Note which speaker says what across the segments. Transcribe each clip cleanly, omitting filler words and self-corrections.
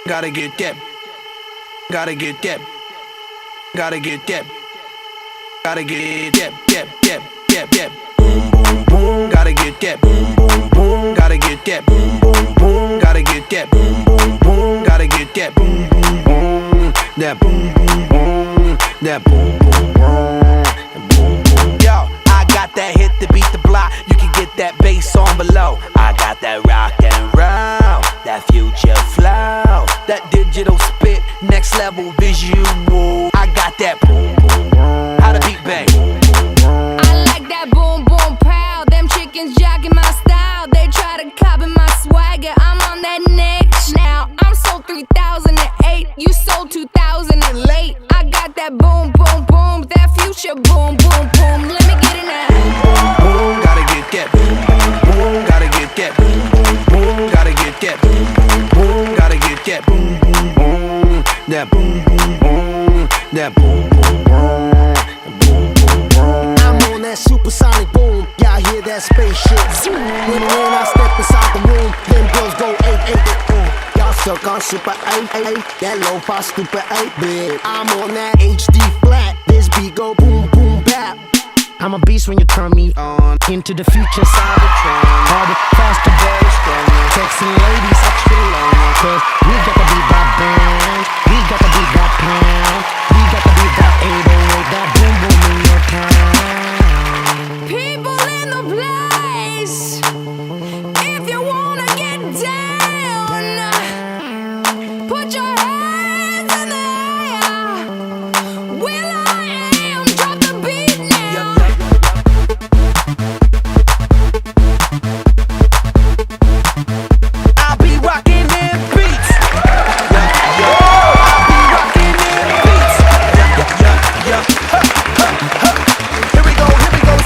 Speaker 1: Gotta get that. Gotta get that. Gotta get that. Gotta get that. Boom, boom, boom. Gotta get that. Boom, boom, boom. Gotta get that. Boom, boom, boom. Gotta get that. Boom, boom, boom. Gotta get that. Boom, boom, boom. That boom, boom, boom. That boom, boom, boom. Boom, boom. Yo, I got that hit to beat the block. You can get that bass on below. I got that rock and roll, that future flow, that digital spit, next level visual. I got that boom, boom, boom. How the beat bang?
Speaker 2: I like that boom, boom, pow. Them chickens jacking my style. They try to copy my swagger. I'm on that next now. I'm sold 3008. You sold 2000 and late. I got that boom, boom, boom. That future boom, boom, boom. Let me get it now.
Speaker 1: Boom, boom, boom. Gotta get that. Boom, boom, boom. Gotta get that. Boom, boom, boom. Gotta get that. Boom, boom, boom. Gotta get that. Boom, boom, boom. That boom, boom, boom. That boom, boom, boom.
Speaker 3: I'm on that supersonic boom. Y'all hear that spaceship zoom. When I step inside the room, them girls go 8. Y'all suck on super 8. That lo-fi stupid 8-bit. I'm on that HD flat. This beat go boom, boom, bap. I'm a beast when you turn me on. Into the future Cybertron. Harder, faster, very strong. Sexy ladies, extra long. Cause we got to be that band. We got to be that pound. We got to be that 808. That boom, boom in your town.
Speaker 2: People in the place, if you wanna get down, put your hands in the air. Will I am, drop the beat now.
Speaker 1: I'll be rocking them beats. I'll be rocking them beats. Here we go,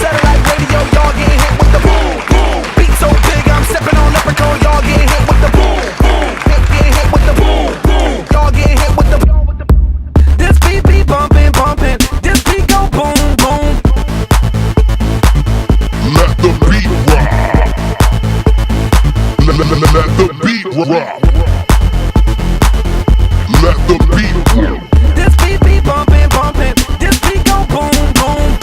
Speaker 1: satellite radio, y'all get hit with the boom, boom. Beat so big, I'm stepping on leprechaun, y'all get hit with the boom, boom. Get hit with the boom, boom. Y'all get hit with the boom. This beat be bumping, bumping. This beat go boom, boom.
Speaker 4: Let the beat rock. Let the beat rock. Let the beat rock.
Speaker 1: This beat be bumping, bumping. This beat go boom, boom.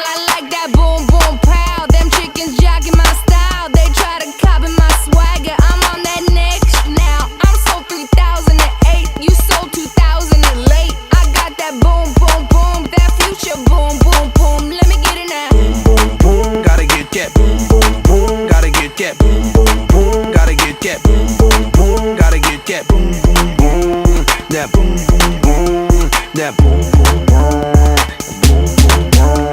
Speaker 2: I like that boom, boom, pow. Them chickens jacking my style. They try to copy my swagger. I'm on that next now. I'm sold 3008. You sold 2000 and late. I got that boom, boom, boom. That future boom, boom, boom. Let me get it now.
Speaker 1: Boom, boom, boom. Gotta get that. Boom, boom, boom. Gotta get that. Boom, boom, boom. Gotta get that. Boom, boom, boom. Gotta get that. Boom, boom, boom. That boom, boom, boom. That boom, boom, boom. Boom, boom, boom.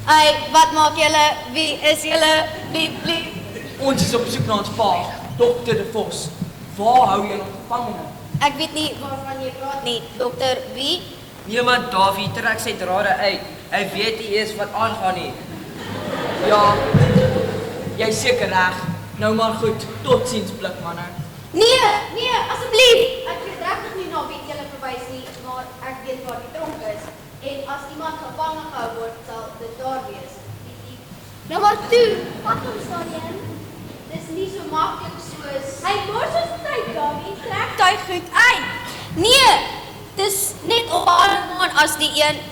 Speaker 5: Hey, wat maak julle? Wie is julle? Lief.
Speaker 6: Ons is op soek na ons pa, Dr. De Vos. Waar hou jy hom gevangene?
Speaker 5: Ek weet nie waarvan jy praat nie. Dokter wie?
Speaker 6: Nee man, Davie, trek sy drade uit. Hy weet nie eers wat aangaan nie. Ja, jy seker reg. Nou maar goed, totsiens blikmanne.
Speaker 5: Nee, asseblief. Ek weet regtig nie na wie julle verwys nie, maar ek weet waar die tronk is. En as iemand gevange gehou word, sal dit daar wees. Nou maar toe, wat ons daarin? Dis nie so maklik soos hy mors ons tyd, Davie. Trek daai goed uit. Nee, dis net op aan as die een.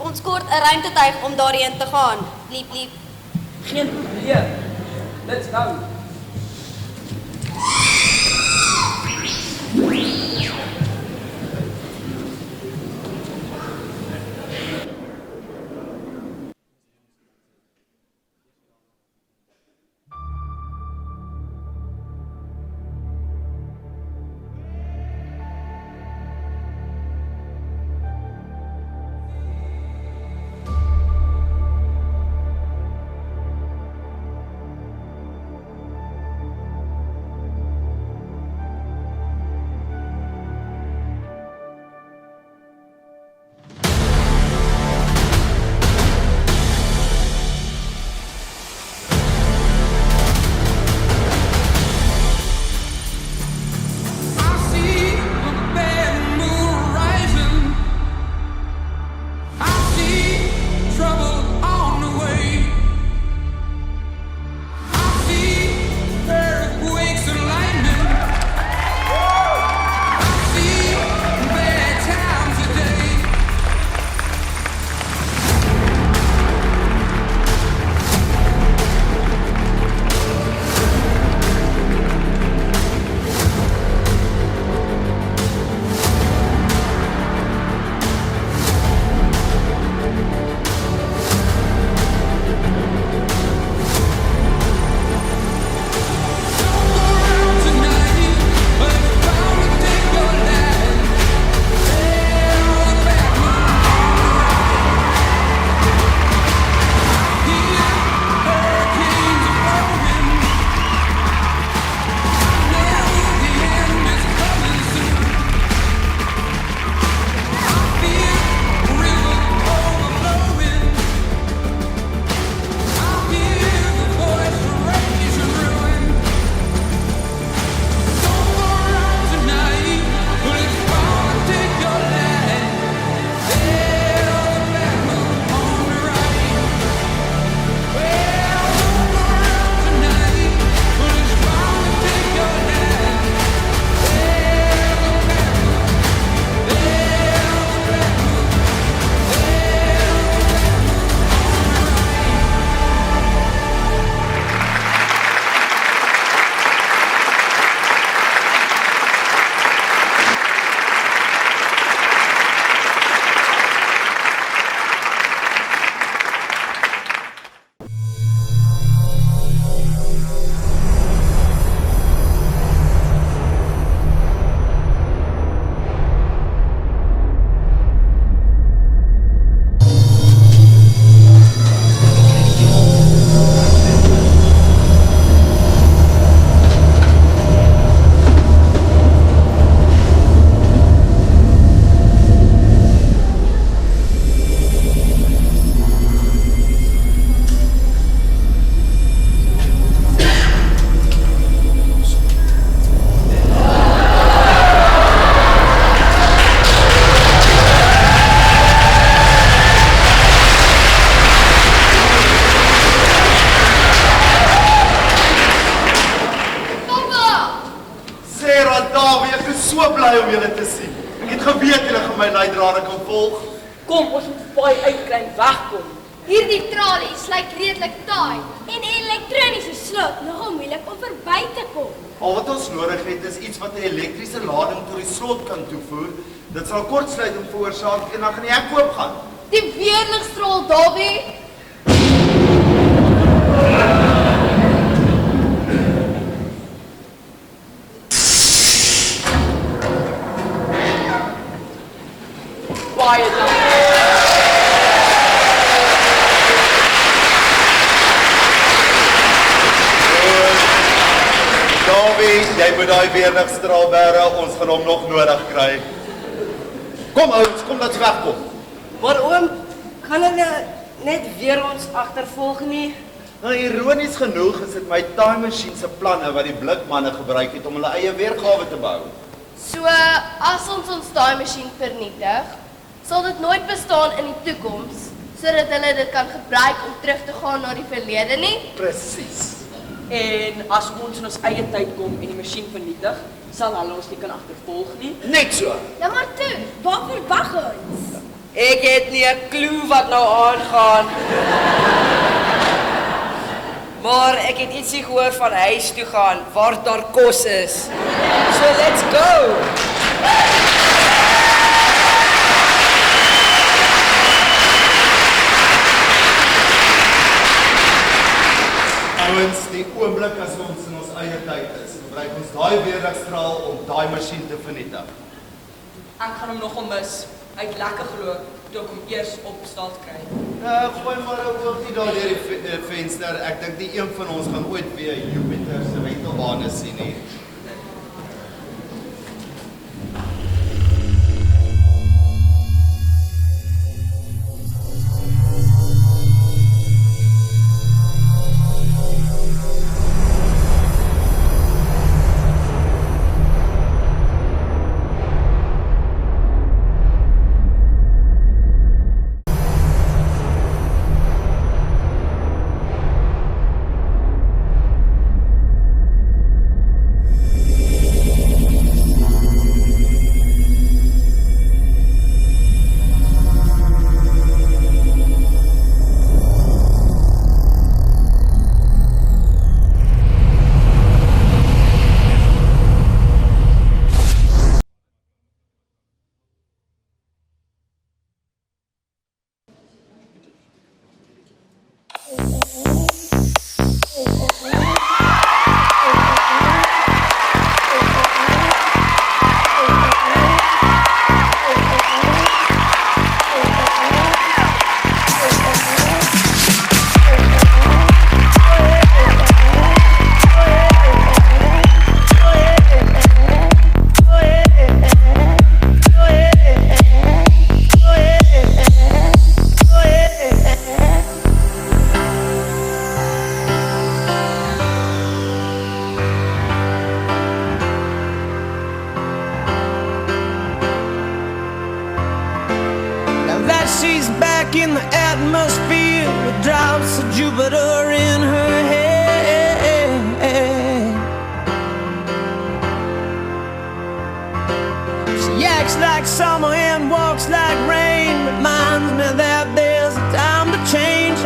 Speaker 5: Ons kort 'n ruimtetuig om daarheen te gaan. Lief.
Speaker 6: Geen probleem. Let's go.
Speaker 7: Sarah, Dawie, ek is so bly om julle te sien. Ek het geweet julle gaan my leidrade kan volg.
Speaker 6: Kom, ons moet paai uitkry en wegkom.
Speaker 5: Hierdie tralies lyk redelik taai en elektroniese slot nogal moeilik om verby te kom.
Speaker 7: Al wat ons nodig het is iets wat 'n elektriese lading tot die slot kan toevoer. Dit sal kortsluiting veroorsaak en dan gaan die hek oopgaan.
Speaker 5: Die weerligstraal, Dawie.
Speaker 6: Baie dankie.
Speaker 7: Dawie, jy moet daai weerligstraal bære, ons gaan hom nog nodig kry. Kom ouens, kom dat ons wegkom.
Speaker 8: Maar oom, kan hulle net weer ons agtervolg nie?
Speaker 7: Nou ironies genoeg is dit my time machine se planne wat die blikmanne gebruik het om hulle eie weergawe te bou.
Speaker 5: So, as ons daai masjien vernietig, sal dit nooit bestaan in die toekoms, sodat hulle dit kan gebruik om terug te gaan na die verlede nie?
Speaker 7: Presies.
Speaker 6: En as ons in ons eie tyd kom en die masjien vernietig, sal hulle ons nie kan agtervolg nie.
Speaker 7: Net so.
Speaker 5: Ja maar toe, waarvoor wag ons?
Speaker 8: Ek het nie 'n klou wat nou aangaan. Maar ek het ietsie gehoor van huis toe gaan waar daar kos is. So let's go.
Speaker 7: Ouens, die oomblik as ons in ons eie tyd is, gebruik ons daai weerligstraal om daai masjien te vernietig.
Speaker 6: Ek gaan hom nogal mis. Hy het lekker geloop toe ek hom eers op staat kry.
Speaker 7: Gooi maar 'n oogkie daar deur die venster. Ek dink nie een van ons gaan ooit weer Jupiter se wentelbane sien nie.
Speaker 9: She's back in the atmosphere with drops of Jupiter in her head. She acts like summer and walks like rain, reminds me that there's a time to change.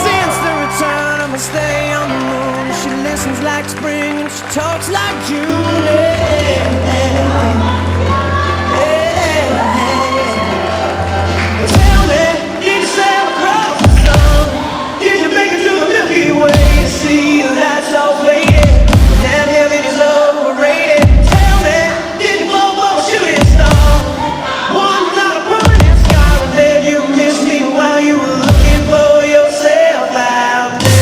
Speaker 9: Since the return of my stay on the moon, she listens like spring and she talks like June. Tell me, did you sail across the sun? Did you make it to the Milky Way? See the lights all faded, and heaven is overrated. Tell me, did you blow up a shooting star? One without a permanent scar, or did you miss me while you were looking for yourself out there?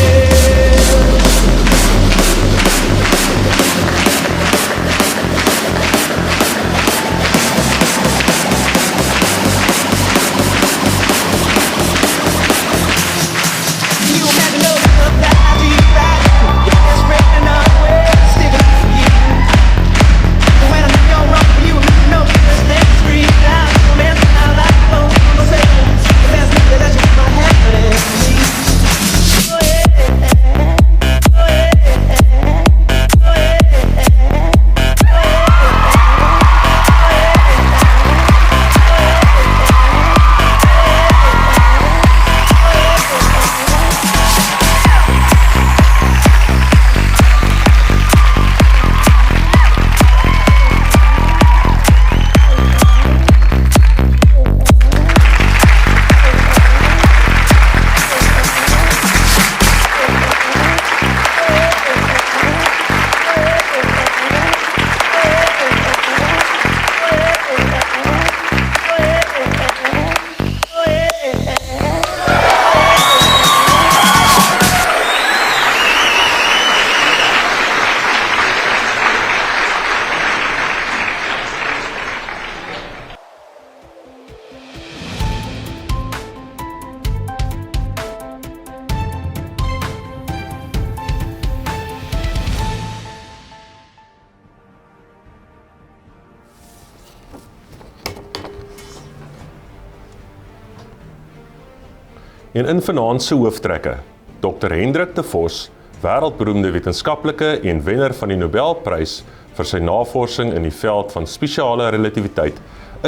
Speaker 10: En in vanaand se hooftrekke, Dr. Hendrik de Vos, wêreldberoemde wetenskaplike en wenner van die Nobelprys vir sy navorsing in die veld van spesiale relativiteit,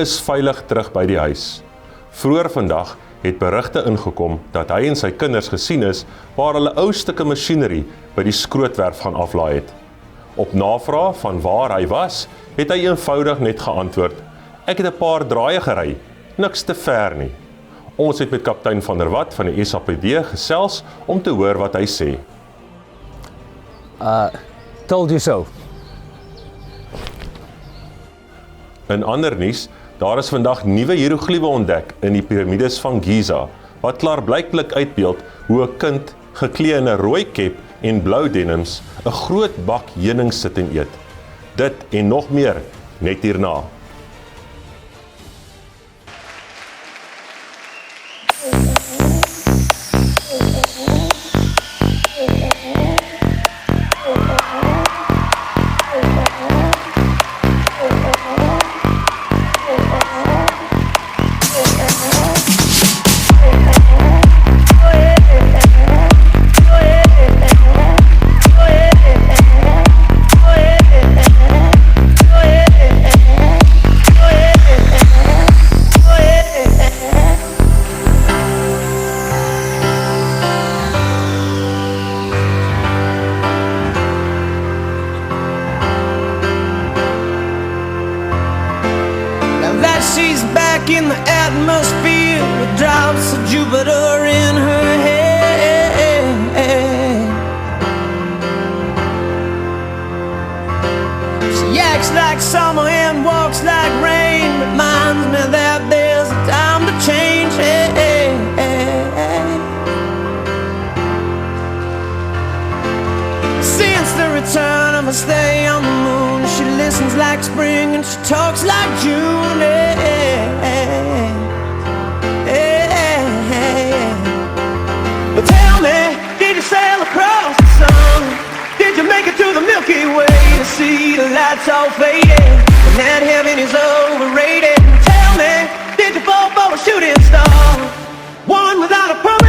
Speaker 10: is veilig terug by die huis. Vroeër vandag het berigte ingekom dat hy en sy kinders gesien is waar hulle ou stukke masjinerie by die skrootwerf gaan aflaai het. Op navraag van waar hy was, het hy eenvoudig net geantwoord: "Ek het 'n paar draaie gery, niks te ver nie." Ons het met kaptein van der Walt van die SAPD gesels om te hoor wat hy sê.
Speaker 11: Told you so.
Speaker 10: In ander nuus, daar is vandag nuwe hierogliewe ontdek in die piramides van Giza, wat klaarblyklik uitbeeld hoe 'n kind geklee in 'n rooi kep en blou denims 'n groot bak heuning sit en eet. Dit en nog meer net hierna.
Speaker 9: She's back in the atmosphere with drops of Jupiter in her head. She acts like summer and walks like rain, reminds me that there's a time to change. Since the return of her stay on the moon, she listens like spring and she talks like June. Well, tell me, did you sail across the sun? Did you make it to the Milky Way to see the lights all faded and that heaven is overrated? Tell me, did you fall for a shooting star, one without a promise?